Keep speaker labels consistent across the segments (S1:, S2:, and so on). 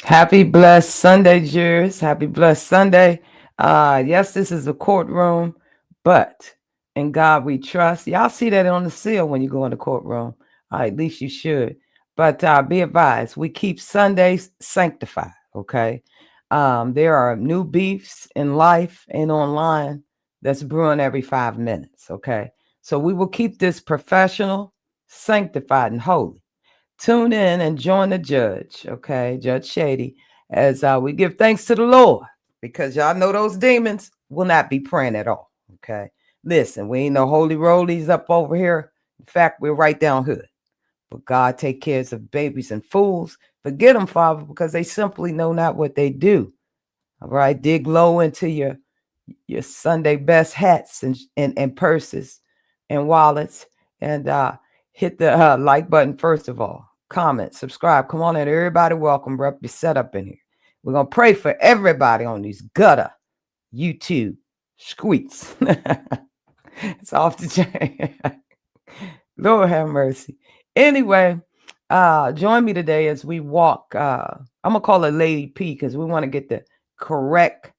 S1: Happy blessed Sunday, Jers. Happy blessed Sunday. Yes, this is a courtroom, but in God we trust. Y'all see that on the seal when you go in the courtroom. At least you should. But be advised, we keep Sundays sanctified, okay? There are new beefs in life and online that's brewing every 5 minutes, okay? So we will keep this professional, sanctified, and holy. Tune in and join the judge, okay, Judge Shady, as we give thanks to the Lord, because y'all know those demons will not be praying at all, okay? Listen, we ain't no holy rollies up over here. In fact, we're right down hood. But God take care of babies and fools. Forget them, Father, because they simply know not what they do. All right, dig low into your Sunday best hats and purses and wallets, and hit the like button first of all. Comment, subscribe. Come on in, everybody. Welcome, bro. Be set up in here. We're gonna pray for everybody on these gutter YouTube squeaks. It's off the chain. Lord have mercy. Anyway, join me today as we walk. I'm gonna call her Lady P because we want to get the correct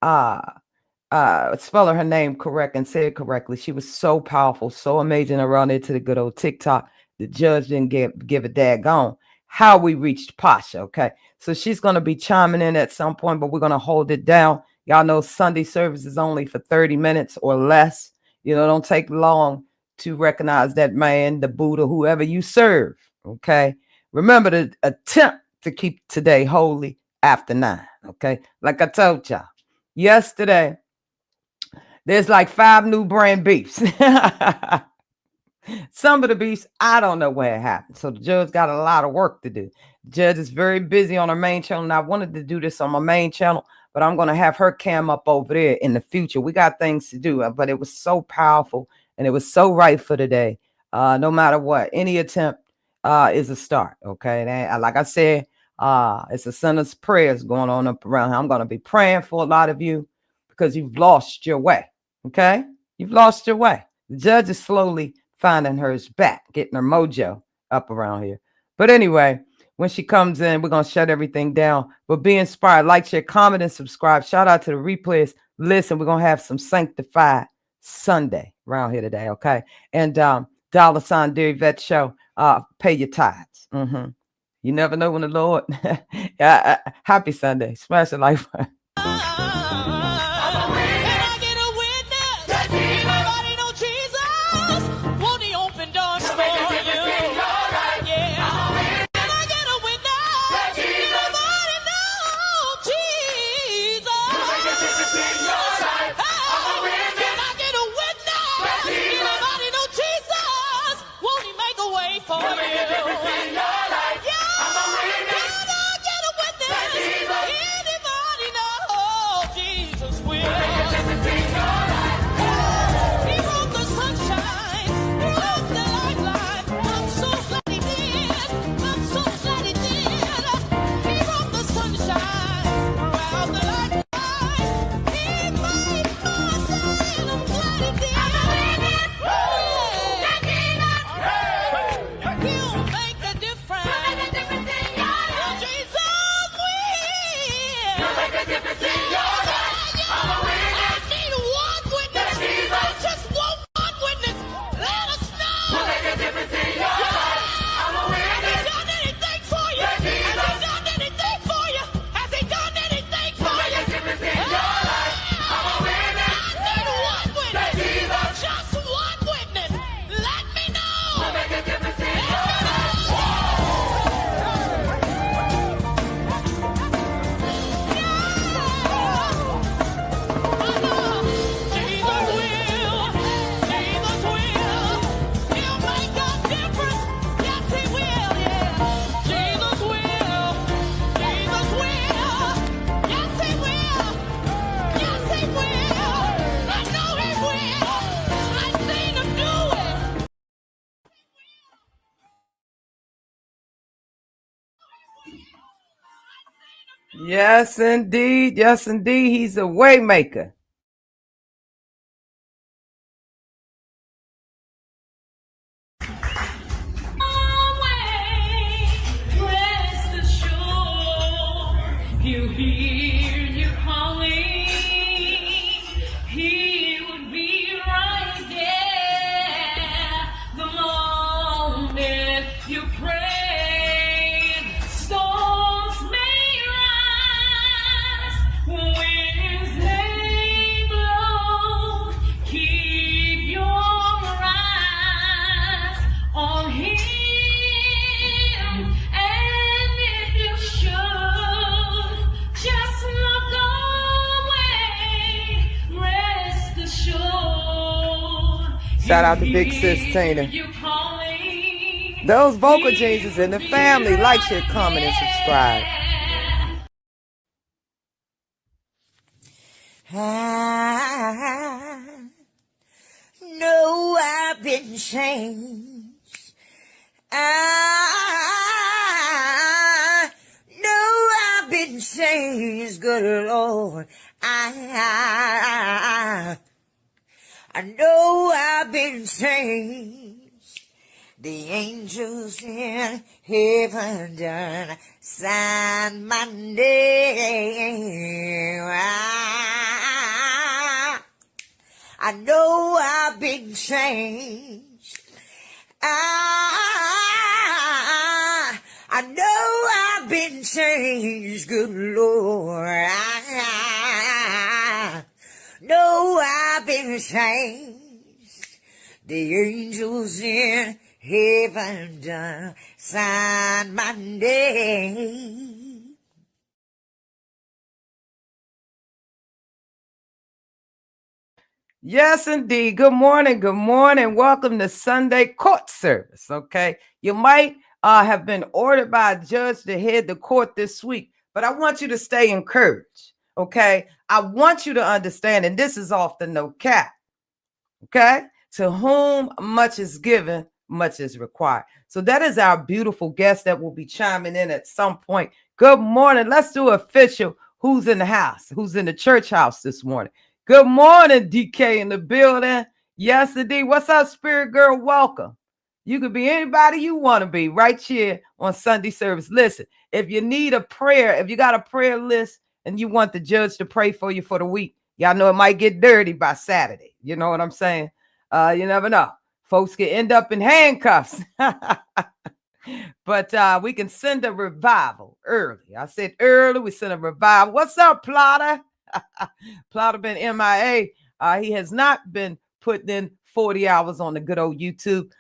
S1: spell her name correct and say it correctly. She was so powerful, so amazing around into the good old TikTok. The judge didn't give a daggone how we reached Pasha. Okay, so she's gonna be chiming in at some point, but we're gonna hold it down. Y'all know Sunday service is only for 30 minutes or less. Don't take long to recognize that man, the Buddha, whoever you serve. Okay, remember to attempt to keep today holy after 9. Okay, like I told y'all yesterday. There's like 5 new brand beefs. Some of the beefs, I don't know where it happened. So the judge got a lot of work to do. The judge is very busy on her main channel. And I wanted to do this on my main channel, but I'm going to have her cam up over there in the future. We got things to do, but it was so powerful and it was so right for today. No matter what, any attempt is a start. Okay. And like I said, it's a sinner's prayers going on up around here. I'm going to be praying for a lot of you because you've lost your way. Okay. You've lost your way. The judge is slowly finding hers back, getting her mojo up around here. But anyway, when she comes in, we're going to shut everything down. But be inspired. Like, share, comment, and subscribe. Shout out to the replays. Listen, we're going to have some sanctified Sunday around here today, okay? And $sign Dear Vet Show, pay your tithes. You never know when the Lord. Happy Sunday. Smash the like button. Yes, indeed. Yes, indeed. He's a way maker.
S2: hear you calling, he would be right there the moment you pray. Storms may rise, winds may blow. Keep your eyes on him, and if you should just look away, rest assured.
S1: Shout out to Big Sis Tina. Those vocal changes in the family. Like, share, comment, and subscribe.
S3: I know I've been changed. I know I've been changed, good Lord. I know I've been changed. The angels in heaven done signed my name. I know I've been changed. I know I've been changed, good Lord. I know I've been changed. The angels in heaven done signed my name.
S1: Yes, indeed. Good morning. Good morning. Welcome to Sunday court service. Okay. You might have been ordered by a judge to head the court this week, but I want you to stay encouraged. Okay. I want you to understand, and this is off the no cap. Okay. To whom much is given, much is required. So that is our beautiful guest that will be chiming in at some point. Good morning. Let's do official. Who's in the house? Who's in the church house this morning? Good morning, DK in the building. Yes, indeed. What's up, Spirit Girl? Welcome. You could be anybody you want to be right here on Sunday service. Listen, if you need a prayer, if you got a prayer list and you want the judge to pray for you for the week, y'all know it might get dirty by Saturday. You know what I'm saying? You never know. Folks can end up in handcuffs. But we can send a revival early. I said early, we send a revival. What's up, Plotter? Plotter been MIA. He has not been putting in 40 hours on the good old YouTube,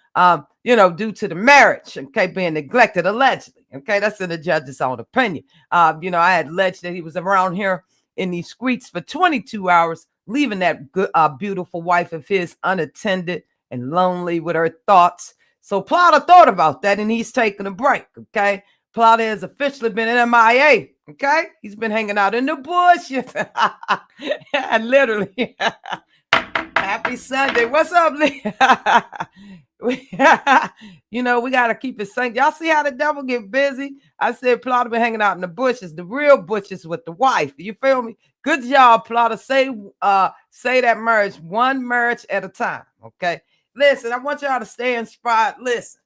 S1: due to the marriage, okay, being neglected, allegedly. Okay, that's in the judge's own opinion. I had alleged that he was around here in these streets for 22 hours, leaving that good, beautiful wife of his unattended and lonely with her thoughts. So Plotter thought about that, and he's taking a break, okay? Plotter has officially been in MIA, okay? He's been hanging out in the bushes. Literally. Happy Sunday. What's up, Lee? We got to keep it safe. Y'all see how the devil get busy? I said Plotter been hanging out in the bushes, the real bushes with the wife. You feel me? Good job, Plotter. Say that marriage, one marriage at a time, okay? Listen, I want y'all to stay inspired. Listen,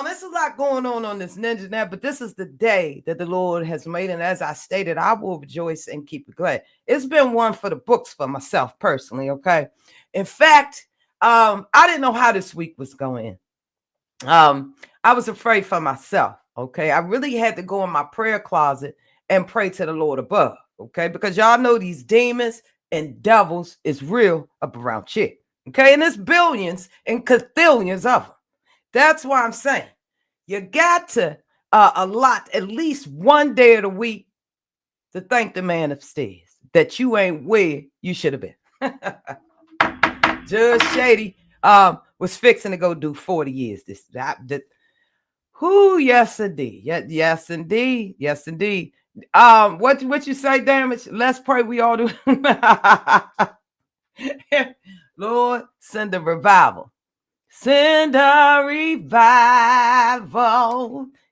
S1: there's a lot going on this Ninja Net, but this is the day that the Lord has made. And as I stated, I will rejoice and keep it glad. It's been one for the books for myself personally, okay? In fact, I didn't know how this week was going. I was afraid for myself, okay? I really had to go in my prayer closet and pray to the Lord above, okay? Because y'all know these demons and devils is real up around here, okay? And there's billions and quadrillions of them. That's why I'm saying you got to allot at least one day of the week to thank the man upstairs that you ain't where you should have been. Judge Shady was fixing to go do 40 years. Yes, indeed. Yes, indeed. Yes, indeed. What you say, Damage? Let's pray we all do. Lord, send a revival. Send a revival.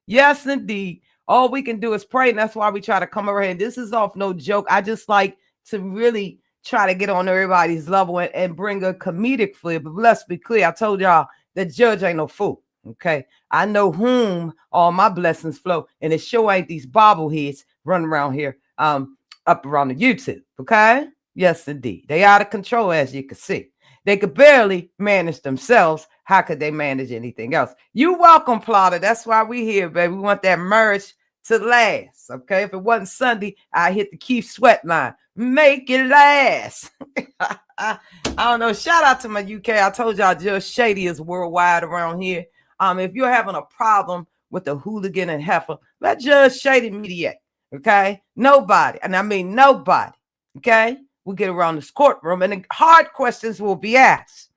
S1: Yes, indeed. All we can do is pray, and that's why we try to come over here. And this is off no joke. I just like to really try to get on everybody's level and bring a comedic flair. But let's be clear. I told y'all the judge ain't no fool. Okay. I know whom all my blessings flow. And it sure ain't these bobbleheads running around here up around the YouTube. Okay. Yes, indeed. They out of control, as you can see. They could barely manage themselves. How could they manage anything else? You welcome, Plotter. That's why we here, baby. We want that merge to last. Okay. If it wasn't Sunday, I hit the Keith Sweat line. Make it last. I don't know. Shout out to my UK. I told y'all Judge Shady is worldwide around here. If you're having a problem with the hooligan and heifer, let Judge Shady mediate. Okay. Nobody, and I mean nobody. Okay. We'll get around this courtroom and the hard questions will be asked.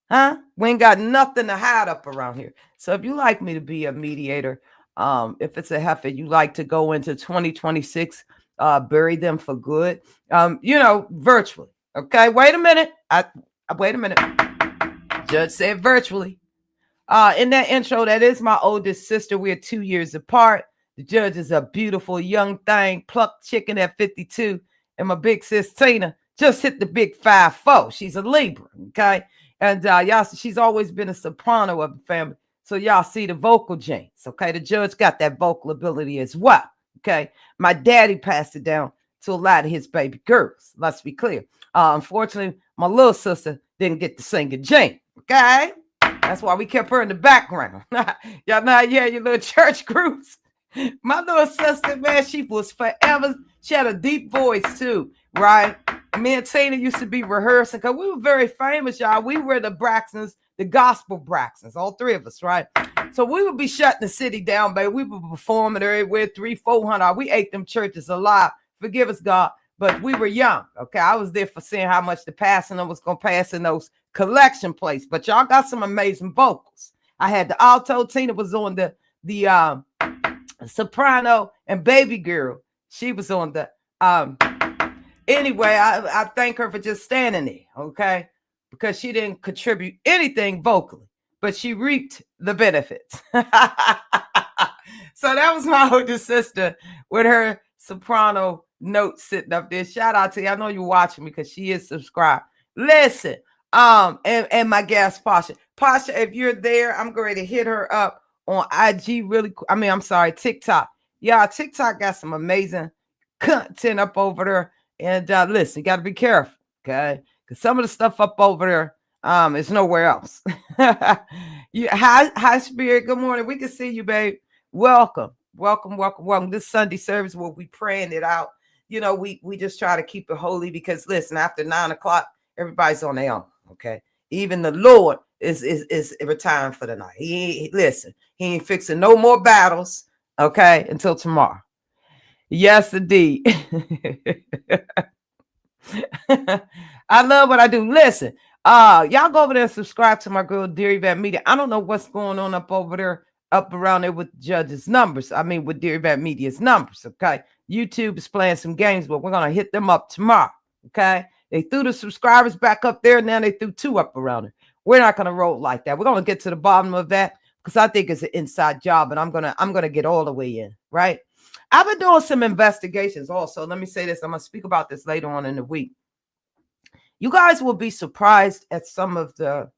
S1: Huh? We ain't got nothing to hide up around here. So if you like me to be a mediator, if it's a heifer, you like to go into 2026, bury them for good, virtually. Okay, wait a minute. Wait a minute. Judge said virtually. In that intro, that is my oldest sister. We're 2 years apart. The judge is a beautiful young thing, plucked chicken at 52. And my big sis Tina just hit the big 5'4". She's a Libra, okay? And y'all, she's always been a soprano of the family. So y'all see the vocal genes, okay? The judge got that vocal ability as well, okay? My daddy passed it down to a lot of his baby girls. Let's be clear. Unfortunately, my little sister didn't get the singing gene, okay? That's why we kept her in the background. Y'all know, yeah, your little church groups. My little sister, man, she was forever. She had a deep voice too, right? Me and Tina used to be rehearsing because we were very famous, y'all. We were the Braxtons, the gospel Braxtons, all three of us, right? So we would be shutting the city down, baby. We would be performing everywhere, 300-400. We ate them churches alive. Forgive us, God. But we were young, okay? I was there for seeing how much the passing was going to pass in those collection plates. But y'all got some amazing vocals. I had the alto. Tina was on the soprano, and baby girl, she was on the anyway. I thank her for just standing there, okay, because she didn't contribute anything vocally, but she reaped the benefits. So that was my older sister with her soprano note sitting up there. Shout out to you. I know you're watching me because she is subscribed. Listen, and my guest Pasha, if you're there, I'm going to hit her up on IG really quick. I'm sorry, TikTok. Yeah, TikTok got some amazing content up over there. And listen, you got to be careful, okay? Because some of the stuff up over there is nowhere else. Hi, Spirit. Good morning. We can see you, babe. Welcome. This Sunday service, we'll be praying it out. We just try to keep it holy because, listen, after 9 o'clock, everybody's on their own, okay? Even the Lord is retiring for the night. He ain't fixing no more battles, okay, until tomorrow. Yes, indeed. I love what I do. Listen, y'all go over there and subscribe to my girl Deary Vat Media. I don't know what's going on up over there, up around there with Judge's numbers. With Deary Vat Media's numbers, okay? YouTube is playing some games, but we're gonna hit them up tomorrow, okay? They threw the subscribers back up there, now they threw 2 up around it. We're not gonna roll like that. We're gonna get to the bottom of that because I think it's an inside job, and I'm gonna get all the way in, right? I've been doing some investigations also. Let me say this. I'm gonna speak about this later on in the week. You guys will be surprised at some of the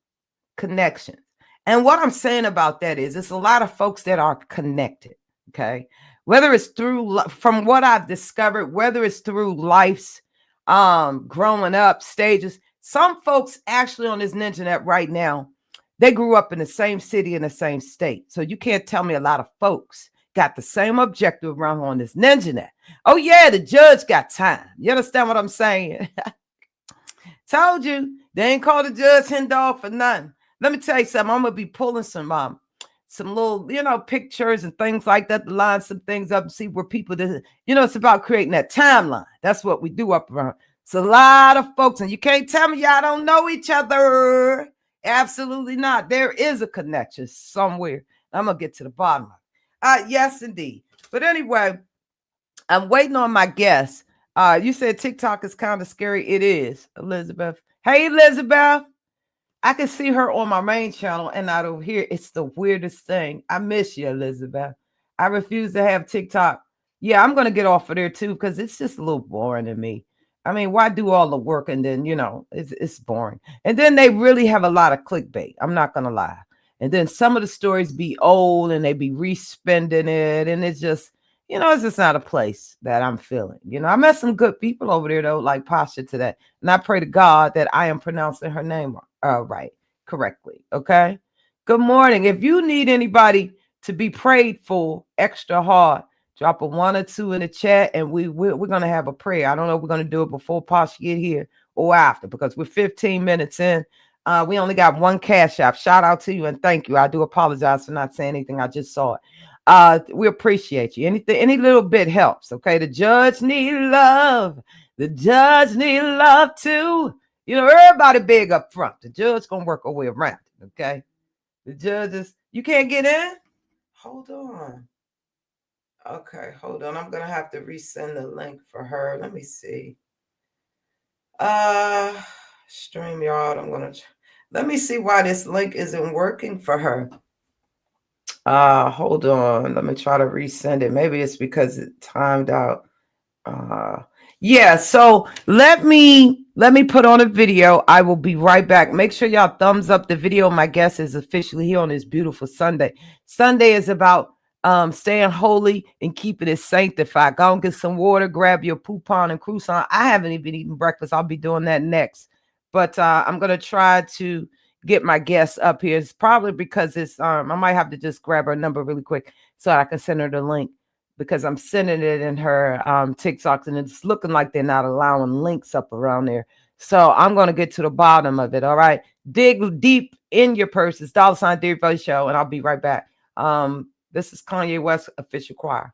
S1: connections. And what I'm saying about that is it's a lot of folks that are connected, okay? Whether it's through, from what I've discovered, whether it's through life's growing up stages. Some folks actually on this internet right now, they grew up in the same city in the same state. So you can't tell me a lot of folks got the same objective around on this internet. Oh yeah, the judge got time. You understand what I'm saying? Told you, they ain't called the judge hen dog for nothing. Let me tell you something. I'm gonna be pulling some little, pictures and things like that to line some things up and see where people, it's about creating that timeline. That's what we do up around. It's a lot of folks, and you can't tell me y'all don't know each other. Absolutely not. There is a connection somewhere. I'm gonna get to the bottom of it. Yes, indeed. But anyway, I'm waiting on my guest. You said TikTok is kind of scary. It is, Elizabeth. Hey, Elizabeth. I can see her on my main channel and not over here. It's the weirdest thing. I miss you, Elizabeth. I refuse to have TikTok. Yeah, I'm going to get off of there too because it's just a little boring to me. Why do all the work and then, it's boring. And then they really have a lot of clickbait. I'm not going to lie. And then some of the stories be old and they be respending it. And it's just, it's just not a place that I'm feeling. I met some good people over there though, like Pasha today. And I pray to God that I am pronouncing her name right, correctly. Okay. Good morning. If you need anybody to be prayed for extra hard, drop a 1 or 2 in the chat, and we're gonna have a prayer. I don't know if we're gonna do it before Pasha get here or after, because we're 15 minutes in. We only got one cash app. Shout out to you and thank you. I do apologize for not saying anything. I just saw it. We appreciate you. Any little bit helps. Okay. The judge need love. The judge need love too. Everybody big up front. The judge gonna work her way around it. Okay. The judges, you can't get in. Hold on. Okay, hold on. I'm gonna have to resend the link for her. Let me see. StreamYard. Let me see why this link isn't working for her. Hold on. Let me try to resend it. Maybe it's because it timed out. Yeah, so let me put on a video. I will be right back. Make sure y'all thumbs up the video. My guest is officially here on this beautiful Sunday. Sunday is about staying holy and keeping it sanctified. Go and get some water, grab your poupon and croissant. I haven't even eaten breakfast. I'll be doing that next. But I'm gonna try to get my guest up here. It's probably because it's I might have to just grab her number really quick so I can send her the link, because I'm sending it in her TikToks and it's looking like they're not allowing links up around there. So I'm going to get to the bottom of it. All right. Dig deep in your purse. It's $ Theory for the show. And I'll be right back. This is Kanye West Official Choir.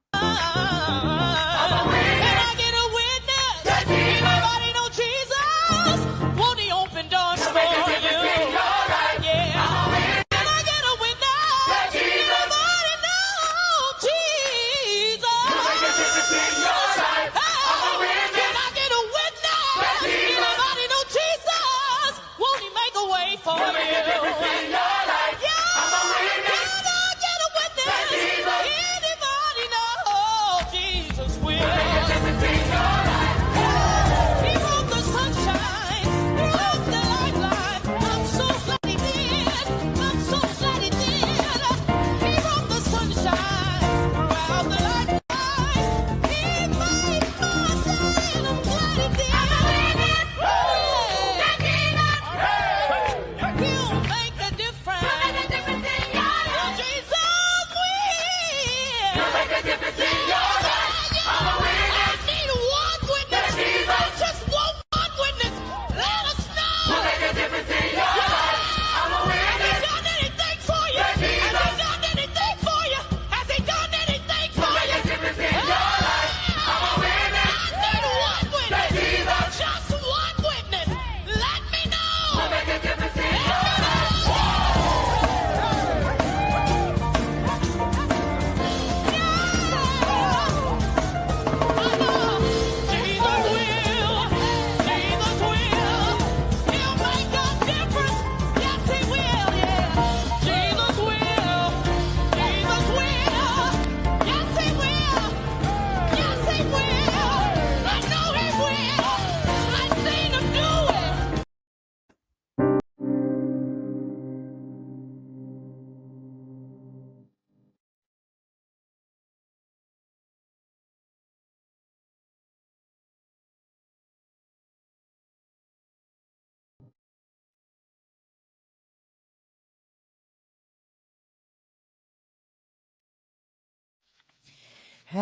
S3: I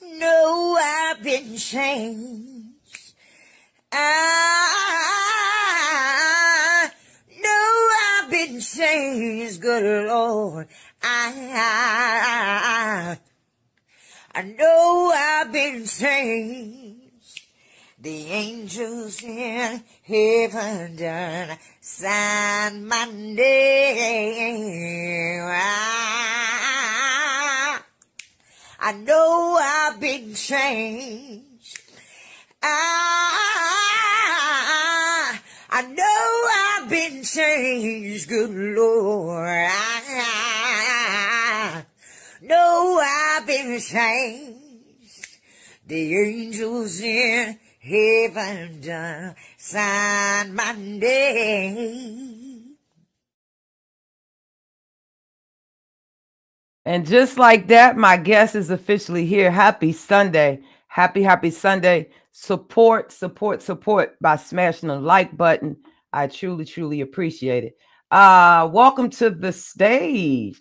S3: know I've been changed. I know I've been changed, good Lord. I know I've been changed. The angels in heaven done signed my name. I know I've been changed. I know I've been changed, good Lord. I know I've been changed. The angels in heaven done signed my name.
S1: And just like that, my guest is officially here. Happy Sunday. Happy Sunday. Support by smashing the like button. I truly appreciate it. Welcome to the stage.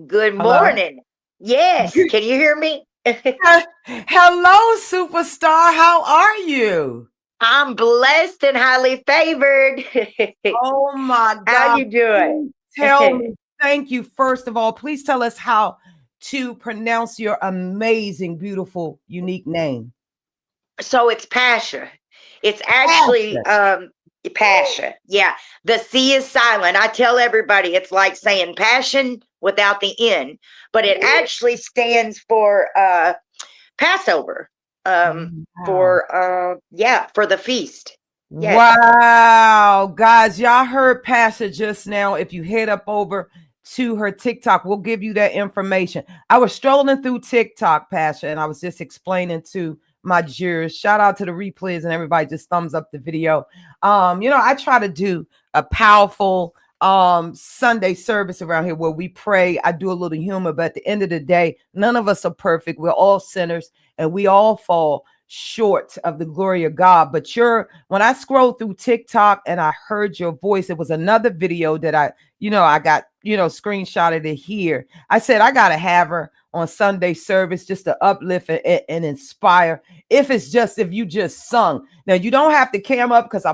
S4: Good
S1: Hello.
S4: morning. Yes, can you hear me?
S1: Hello, superstar. How are you?
S4: I'm blessed and highly favored.
S1: Oh my
S4: How
S1: God.
S4: you doing?
S1: Please tell me. Thank you. First of all, please tell us how to pronounce your amazing, beautiful, unique name.
S4: So it's Pasha. It's
S1: Passion.
S4: actually Pasha. Yeah. The C is silent. I tell everybody it's like saying passion without the N, but it actually stands for Passover.
S1: Wow.
S4: For the feast. Yes.
S1: Wow. Guys, y'all heard Pastor just now. If you head up over to her TikTok, we'll give you that information. I was strolling through TikTok, Pastor, and I was just explaining to my jurors. Shout out to the replays and everybody just thumbs up the video. I try to do a powerful Sunday service around here where we pray. I do a little humor, but at the end of the day, none of us are perfect. We're all sinners and we all fall short of the glory of God. But when I scrolled through TikTok and I heard your voice, it was another video that I got, screenshotted it here. I said, I got to have her on Sunday service just to uplift and inspire. If you just sung. Now, you don't have to cam up because I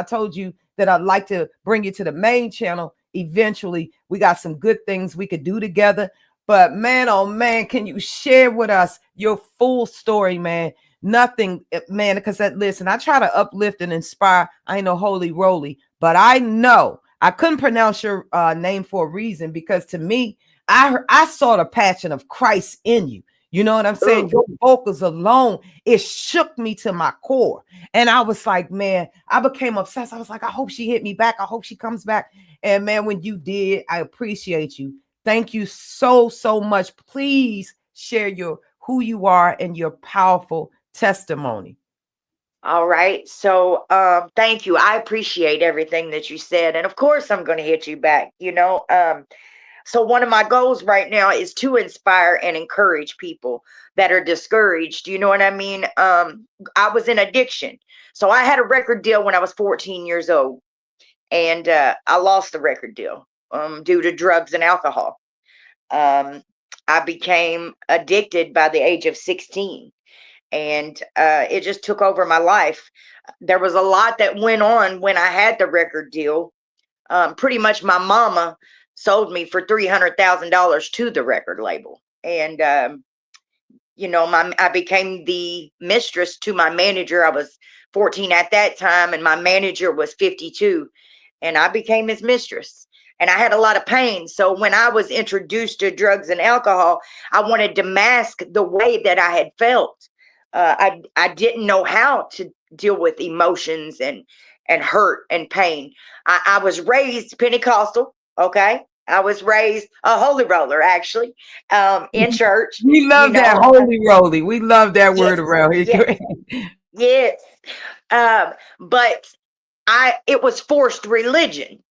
S1: told you that I'd like to bring you to the main channel eventually. We got some good things we could do together. But man, oh man, can you share with us your full story, man? Nothing, man, because listen, I try to uplift and inspire. I ain't no holy roly, but I know I couldn't pronounce your name for a reason because to me, I saw the passion of Christ in you. You know what I'm saying? Your vocals alone, it shook me to my core. And I was like, man, I became obsessed. I was like, I hope she hit me back. I hope she comes back. And man, when you did, I appreciate you. Thank you so much. Please share who you are and your powerful testimony.
S4: All right. So thank you. I appreciate everything that you said. And of course I'm going to hit you back, So one of my goals right now is to inspire and encourage people that are discouraged. You know what I mean? I was in addiction. So I had a record deal when I was 14 years old. And I lost the record deal due to drugs and alcohol. I became addicted by the age of 16. And it just took over my life. There was a lot that went on when I had the record deal. Pretty much my mama sold me for $300,000 to the record label. And, I became the mistress to my manager. I was 14 at that time, and my manager was 52. And I became his mistress. And I had a lot of pain. So when I was introduced to drugs and alcohol, I wanted to mask the way that I had felt. I didn't know how to deal with emotions and hurt and pain. I was raised Pentecostal, okay? I was raised a holy roller, actually, in church.
S1: We
S4: You
S1: love that
S4: know,
S1: holy roly. We love that
S4: yes,
S1: word around
S4: yes,
S1: here.
S4: yes. But it was forced religion,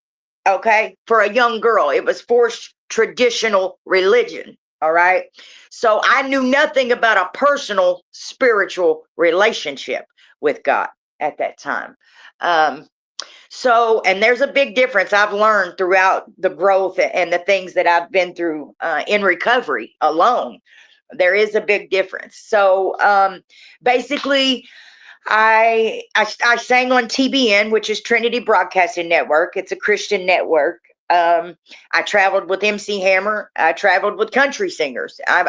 S4: okay? For a young girl, it was forced traditional religion. All right. So I knew nothing about a personal spiritual relationship with God at that time. Um, and there's a big difference I've learned throughout the growth and the things that I've been through in recovery alone. There is a big difference. So basically, I sang on TBN, which is Trinity Broadcasting Network. It's a Christian network. I traveled with MC Hammer. I traveled with country singers. I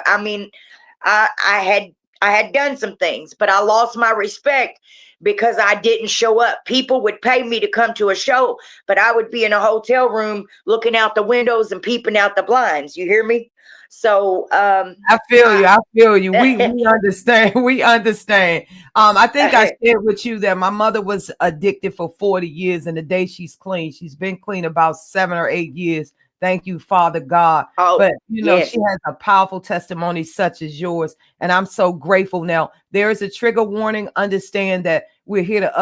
S4: had done some things, but I lost my respect because I didn't show up. People would pay me to come to a show, but I would be in a hotel room looking out the windows and peeping out the blinds. You hear me? So
S1: I feel you. I feel you. We understand. We understand. I think I shared with you that my mother was addicted for 40 years, and the day she's clean, she's been clean about 7 or 8 years. Thank you, Father God.
S4: oh
S1: But
S4: yes.
S1: she has a powerful testimony such as yours, and I'm so grateful. Now, there is a trigger warning. Understand that we're here to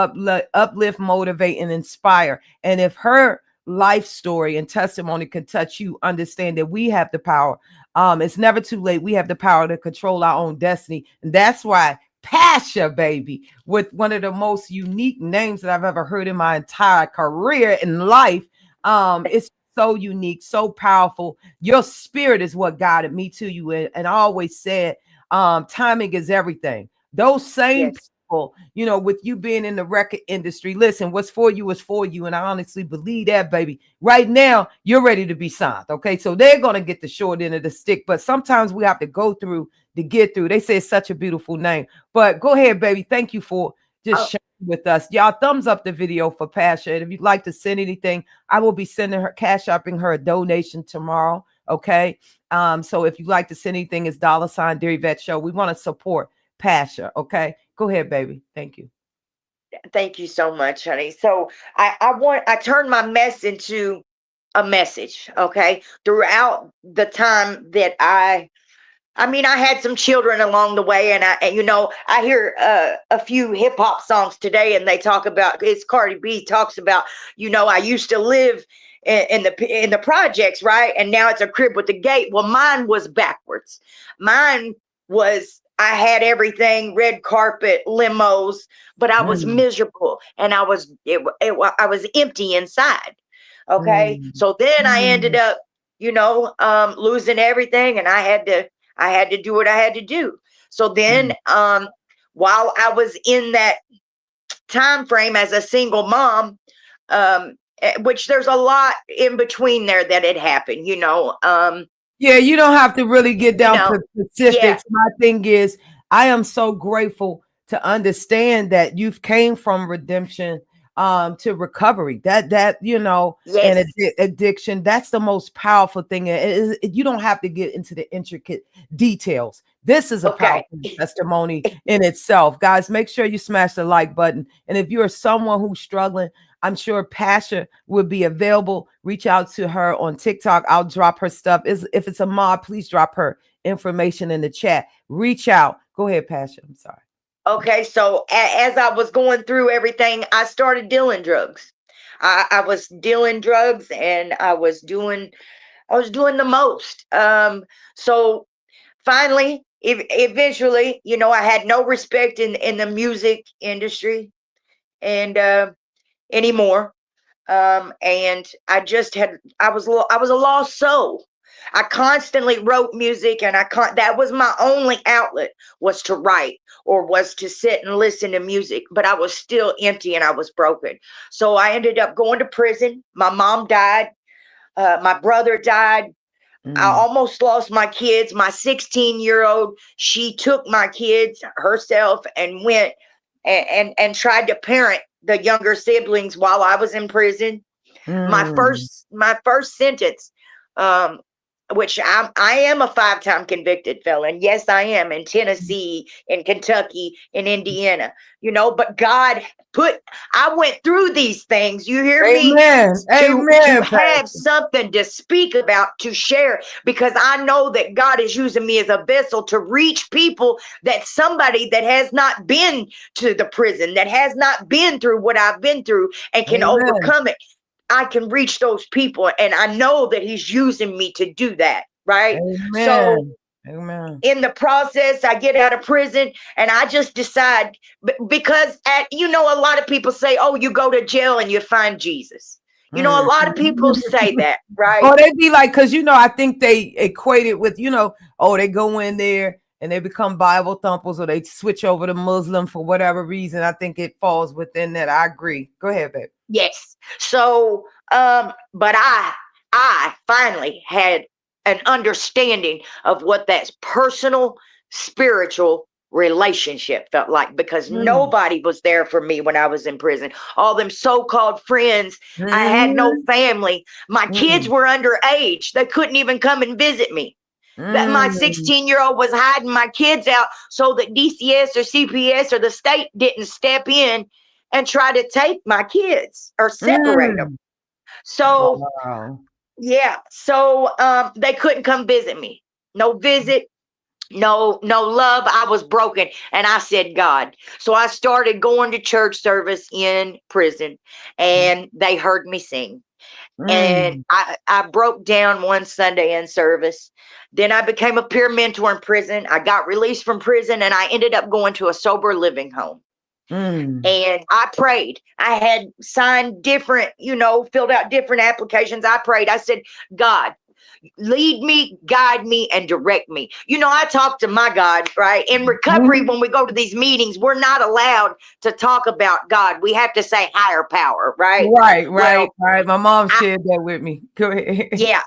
S1: uplift, motivate, and inspire. And if her life story and testimony can touch you, understand that we have the power It's never too late. We have the power to control our own destiny. And that's why Pasha, baby, with one of the most unique names that I've ever heard in my entire career in life. It's so unique, so powerful. Your spirit is what guided me to you. And I always said, timing is everything. Those same
S4: Yes.
S1: people, with you being in the record industry, listen, what's for you is for you. And I honestly believe that, baby. Right now, you're ready to be signed. Okay. So they're going to get the short end of the stick, but sometimes we have to go through to get through. They say it's such a beautiful name, but go ahead, baby. Thank you for just
S4: Oh,
S1: sharing with us. Y'all thumbs up the video for Pasha. And if you'd like to send anything, I will be sending her cash upping her a donation tomorrow. Okay. So if you'd like to send anything, it's $ Dear Vet Show. We want to support Pasha. Okay. Go ahead, baby. Thank you.
S4: thank you so much, honey. So I turned my mess into a message. Okay. Throughout the time that I mean, I had some children along the way, and I hear a few hip hop songs today, and they talk about, it's Cardi B talks about, I used to live in the projects, right, and now it's a crib with a gate. Well, mine was backwards. Mine was, I had everything, red carpet, limos, but I was
S1: Mm,
S4: miserable, and I was empty inside. Okay,
S1: mm,
S4: so then I ended
S1: mm,
S4: up, losing everything, and I had to do what I had to do. So then,
S1: mm.
S4: while I was in that time frame as a single mom, which there's a lot in between there that had happened,
S1: Yeah, you don't have to really get
S4: you
S1: down
S4: know,
S1: to
S4: yeah,
S1: specifics. My thing is, I am so grateful to understand that you've came from redemption to recovery. And
S4: yes,
S1: addiction, that's the most powerful thing. You don't have to get into the intricate details. This is a
S4: okay,
S1: powerful testimony in itself. Guys, make sure you smash the like button. And if you're someone who's struggling, I'm sure Pasha will be available. Reach out to her on TikTok. I'll drop her stuff. If it's a mod, please drop her information in the chat. Reach out. Go ahead, Pasha. I'm sorry.
S4: okay. So as I was going through everything, I started dealing drugs. I was dealing drugs, and I was doing the most. So finally, eventually, I had no respect in the music industry and anymore. And I was a lost soul. I constantly wrote music, and that was my only outlet, was to write, or was to sit and listen to music. But I was still empty, and I was broken. So I ended up going to prison. My mom died. My brother died. I
S1: Mm,
S4: almost lost my kids. My 16-year-old, she took my kids herself and went and tried to parent the younger siblings while I was in prison. My
S1: mm,
S4: first sentence, um, which I am a 5-time convicted felon. Yes, I am, in Tennessee, in Kentucky, in Indiana. But God put I went through these things. You hear me?
S1: Amen.
S4: To
S1: Amen,
S4: have
S1: Pasha.
S4: something to speak about, to share, because I know that God is using me as a vessel to reach people, that somebody that has not been to the prison, that has not been through what I've been through, and can
S1: Amen.
S4: overcome it. I can reach those people, and I know that he's using me to do that, right? So
S1: Amen. Amen.
S4: in the process, I get out of prison, and I just decide, because a lot of people say, oh, you go to jail and you find Jesus. A
S1: Mm.
S4: lot of people say that, right?
S1: Or they be like, because I think they equate it with, oh, they go in there and they become Bible thumpers, or they switch over to Muslim for whatever reason. I think it falls within that. I agree. Go ahead, babe.
S4: Yes. So, but I finally had an understanding of what that personal spiritual relationship felt like, because
S1: Mm.
S4: nobody was there for me when I was in prison. All them so-called friends, I had no
S1: Mm.
S4: family. My kids
S1: Mm.
S4: were underage. They couldn't even come and visit me. That my
S1: Mm.
S4: 16-year-old was hiding my kids out so that DCS or CPS or the state didn't step in and try to take my kids or separate them.
S1: Mm.
S4: So
S1: Wow.
S4: yeah, so they couldn't come visit me. No visit, no love. I was broken, and I said, God. So I started going to church service in prison, and they heard me sing. And I broke down one Sunday in service. Then I became a peer mentor in prison. I got released from prison and I ended up going to a sober living home. And I prayed. I had signed different, filled out different applications. I prayed. I said, God, lead me, guide me, and direct me. I talk to my God, right? In recovery, when we go to these meetings, we're not allowed to talk about God. We have to say higher power, right?
S1: Right.
S4: Well,
S1: My mom shared that with me. Go ahead.
S4: yeah.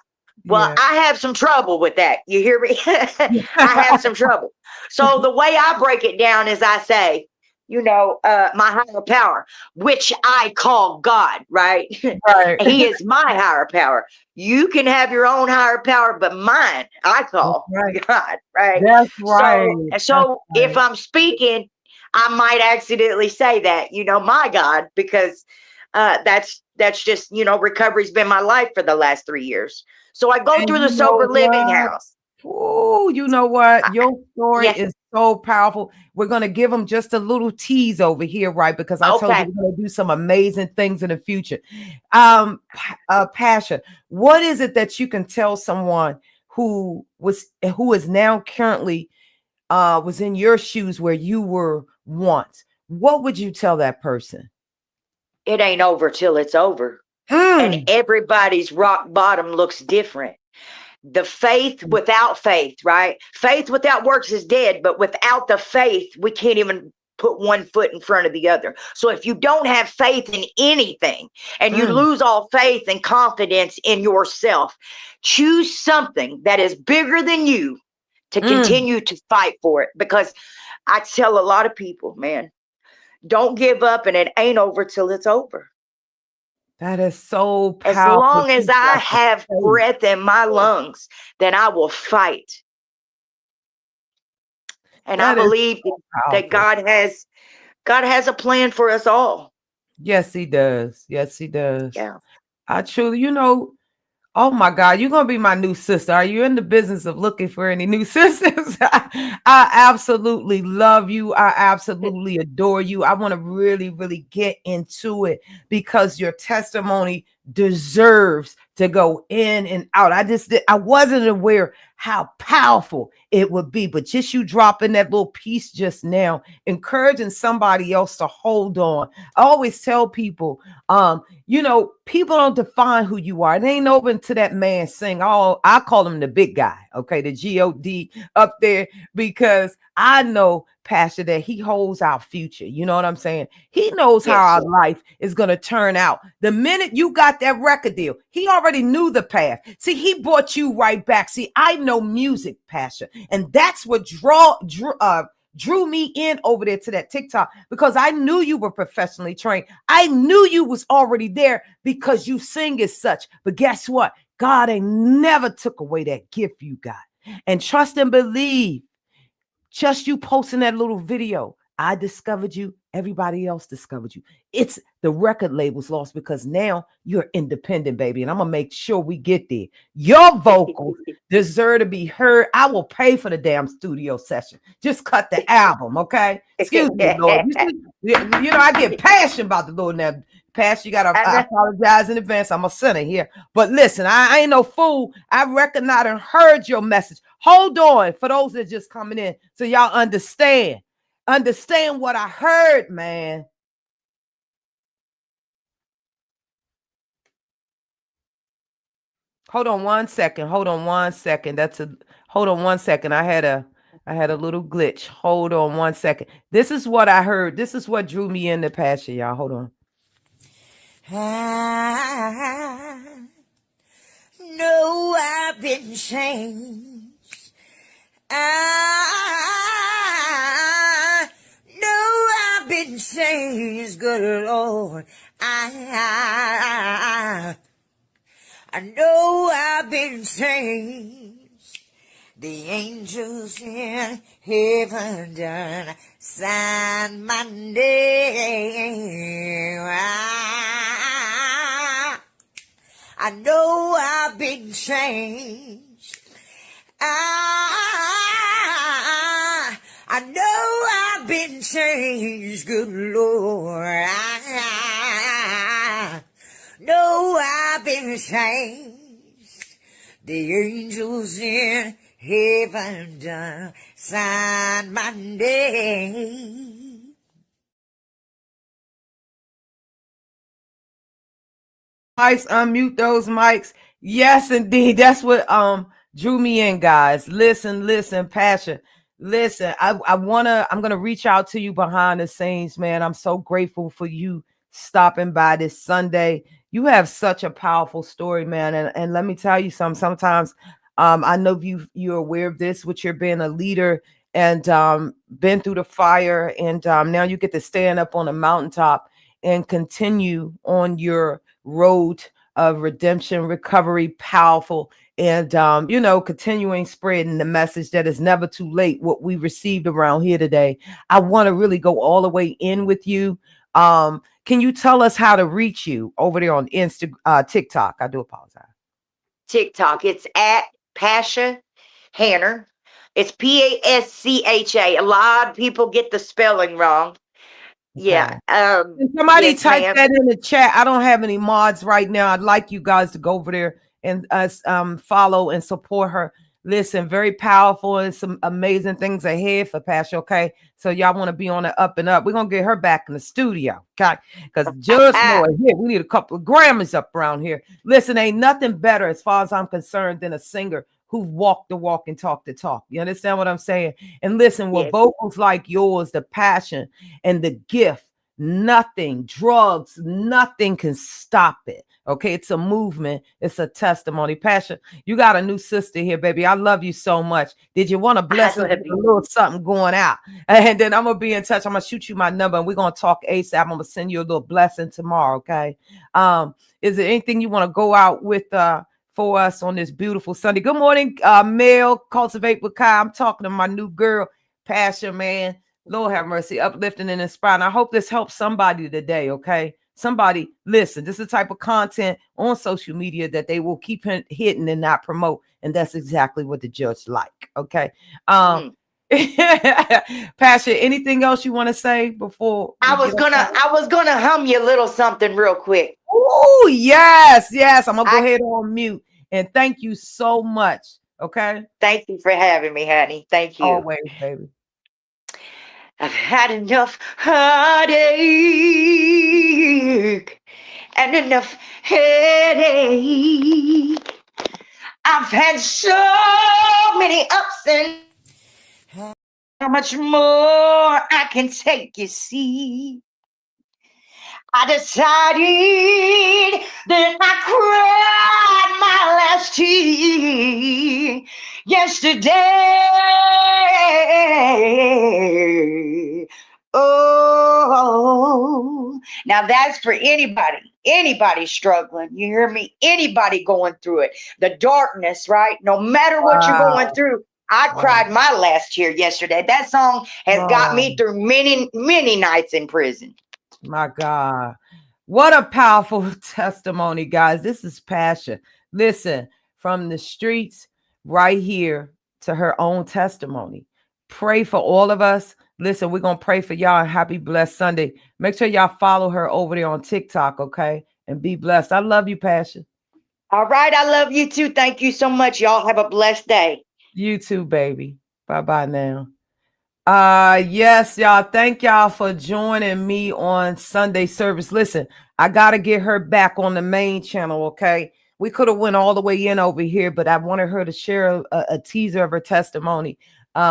S4: Well, I have some trouble with that. You hear me? I have some trouble. So the way I break it down is I say, my higher power, which I call God, right?
S1: Right.
S4: He is my higher power. You can have your own higher power, but mine, I call God, right?
S1: That's right.
S4: So if I'm speaking, I might accidentally say that, my God, because that's just, recovery's been my life for the last 3 years. So I go
S1: And
S4: through the
S1: you know
S4: sober living
S1: what?
S4: house.
S1: Oh, you know what? Your story
S4: Yeah.
S1: is so powerful. We're going to give them just a little tease over here, right? Because I told you
S4: Okay.
S1: we're going to do some amazing things in the future. Pasha, what is it that you can tell someone who is now currently was in your shoes where you were once? What would you tell that person?
S4: It ain't over till it's over. And everybody's rock bottom looks different. The faith without faith, right? Faith without works is dead, but without the faith, we can't even put one foot in front of the other. So if you don't have faith in anything and you lose all faith and confidence in yourself, choose something that is bigger than you to continue to fight for it. Because I tell a lot of people, man, don't give up and it ain't over till it's over.
S1: That is so
S4: As
S1: powerful.
S4: long as I have breath in my lungs, then I will fight. And I
S1: That is
S4: believe
S1: so
S4: that
S1: powerful.
S4: God has a plan for us all.
S1: Yes, he does. Yes, he does.
S4: Yeah.
S1: I truly, oh my God, you're gonna be my new sister. Are you in the business of looking for any new sisters? I absolutely love you. I absolutely adore you. I want to really, really get into it because your testimony deserves to go in and out. I wasn't aware how powerful it would be, but just you dropping that little piece just now, encouraging somebody else to hold on. I always tell people, people don't define who you are. It ain't open to that man saying, oh, I call him the big guy, okay, the God up there, because I know, Pastor, that he holds our future. You know what I'm saying? He knows how
S4: Yes.
S1: our life is going to turn out. The minute you got that record deal, he already knew the path. See, he brought you right back. See, I know music, Pastor, and that's what drew me in over there to that TikTok, because I knew you were professionally trained. I knew you was already there because you sing as such. But guess what? God ain't never took away that gift you got. And trust and believe, just you posting that little video, I discovered you. Everybody else discovered you. It's the record label's lost because now you're independent, baby. And I'm going to make sure we get there. Your vocals deserve to be heard. I will pay for the damn studio session. Just cut the album, okay? Excuse me, Lord. I get passionate about the Lord now. Pastor, you got to apologize in advance. I'm a sinner here. But listen, I ain't no fool. I recognize and heard your message. Hold on for those that just coming in so y'all understand. Understand what I heard, man. Hold on one second. Hold on one second. Hold on one second. I had a little glitch. Hold on one second. This is what I heard. This is what drew me in the passion, y'all. Hold on.
S3: I know I've been changed. I know I've been changed, good Lord. I know I've been changed. The angels in heaven done signed my name. I know I've been changed. I know I've been changed, good Lord. I know I've been changed. The angels in heaven done signed my name.
S1: Mics, unmute those mics. Yes, indeed. That's what drew me in, guys. Listen, passion. Listen, I'm gonna reach out to you behind the scenes, man. I'm so grateful for you stopping by this Sunday. You have such a powerful story, man. And let me tell you something. Sometimes I know you're aware of this, which you're being a leader and been through the fire, and now you get to stand up on a mountaintop and continue on your road of redemption, recovery, powerful, and continuing spreading the message that it's never too late. What we received around here today, I want to really go all the way in with you. Can you tell us how to reach you over there on TikTok? I do apologize.
S4: TikTok. It's at Pasha Hanner. It's Pascha. A lot of people get the spelling wrong. Yeah.
S1: Okay. Can somebody
S4: Yes,
S1: type
S4: ma'am.
S1: that in the chat? I don't have any mods right now. I'd like you guys to go over there and follow and support her. Listen, very powerful and some amazing things ahead for Pastor. Okay, so y'all want to be on the up and up. We're gonna get her back in the studio, okay? Because Judge Moore here, we need a couple of Grammys up around here. Listen, ain't nothing better as far as I'm concerned than a singer who walked the walk and talked the talk. You understand what I'm saying? And listen, with
S4: Yes.
S1: vocals like yours, the passion and the gift, nothing, drugs, nothing can stop it. Okay, it's a movement, it's a testimony. Passion, you got a new sister here, baby. I love you so much. Did you want to bless
S4: I
S1: us
S4: love
S1: with a
S4: you.
S1: little something going out? And then I'm gonna be in touch. I'm gonna shoot you my number and we're gonna talk ASAP. I'm gonna send you a little blessing tomorrow. Okay. Is there anything you want to go out with for us on this beautiful Sunday? Good morning, Mel. Cultivate with Kai. I'm talking to my new girl, Passion, man. Lord have mercy, uplifting and inspiring. I hope this helps somebody today, okay? Somebody, listen, this is the type of content on social media that they will keep hitting and not promote. And that's exactly what the judge like, okay?
S4: Mhm.
S1: Passion, anything else you want to say before we get up?
S4: I was gonna hum you a little something real quick.
S1: Oh, yes. I'm going to go
S4: I
S1: ahead on mute. And thank you so much, okay?
S4: thank you for having me, honey. Thank you.
S1: Always, baby.
S4: I've had enough heartache and enough headache. I've had so many ups and how much more I can take, you see. I decided that I cried my last tear yesterday. Oh, now that's for anybody struggling. You hear me? Anybody going through it. The darkness, right? No matter what you're going
S1: Wow.
S4: through. I cried my last tear yesterday. That song has got
S1: Wow.
S4: me through many, many nights in prison.
S1: My God. What a powerful testimony, guys. This is passion. Listen, from the streets right here to her own testimony. Pray for all of us. Listen, we're going to pray for y'all and happy blessed Sunday. Make sure y'all follow her over there on TikTok, okay? And be blessed. I love you, Passion.
S4: All right. I love you too. Thank you so much. Y'all have a blessed day.
S1: You too, baby. Bye-bye now. Yes, y'all. Thank y'all for joining me on Sunday service. Listen, I gotta get her back on the main channel, okay? We could have went all the way in over here, but I wanted her to share a teaser of her testimony.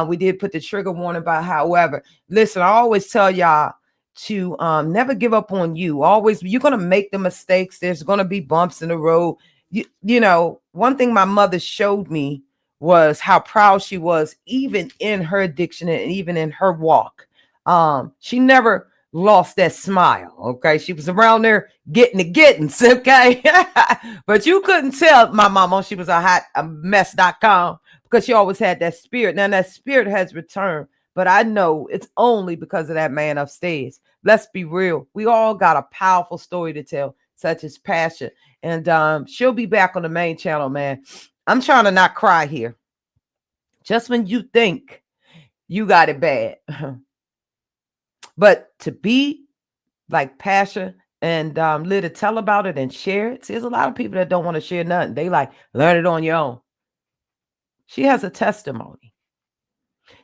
S1: We did put the trigger warning by, however, listen, I always tell y'all to never give up on you. Always, you're gonna make the mistakes. There's gonna be bumps in the road. You know, one thing my mother showed me was how proud she was, even in her addiction and even in her walk. She never lost that smile. Okay, she was around there getting the gettings. Okay, but you couldn't tell my mama she was a mess.com because she always had that spirit. Now that spirit has returned, but I know it's only because of that man upstairs. Let's be real. We all got a powerful story to tell, such as passion. And she'll be back on the main channel, man. I'm trying to not cry here. Just when you think you got it bad. But to be like Pasha and Lydia, to tell about it and share it. See, there's a lot of people that don't want to share nothing. They like, learn it on your own. She has a testimony.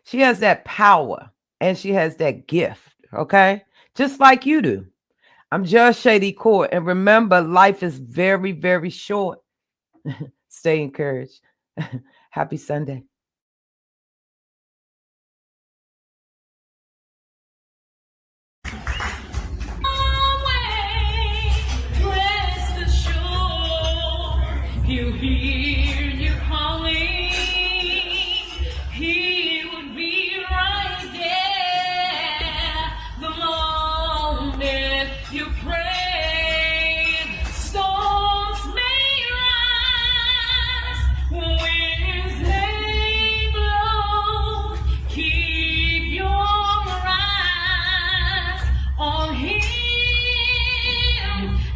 S1: She has that power and she has that gift, okay? Just like you do. I'm Judge Shady Court, and remember, life is very, very short. Stay encouraged. Happy Sunday.
S2: Rest assured, you hear you calling. He would be right there the moment you pray. Storms may rise, winds may blow. Keep your eyes on Him,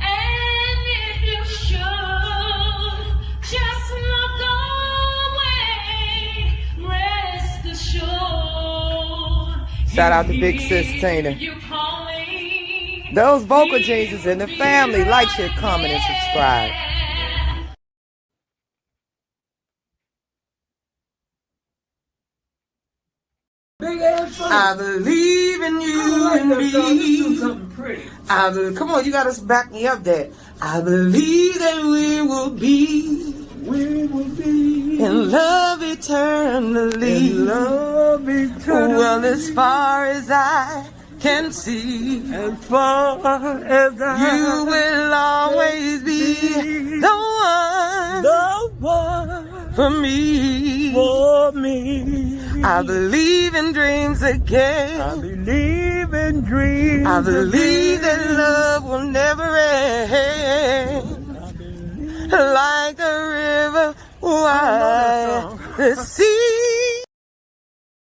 S2: and if you should just look away, rest assured.
S1: Shout out to Big Sis Tina. Those vocal Jesus in the family. Like, share, comment, and subscribe. I believe in you and me. Come on, you gotta back me up there. I believe that we will be in love eternally. Well, as far as I can see,
S3: As far as
S1: you will always be the one for me.
S3: for me.
S1: I believe in dreams again.
S3: I believe in dreams.
S1: I believe that love will never end. Like a river wide, the sea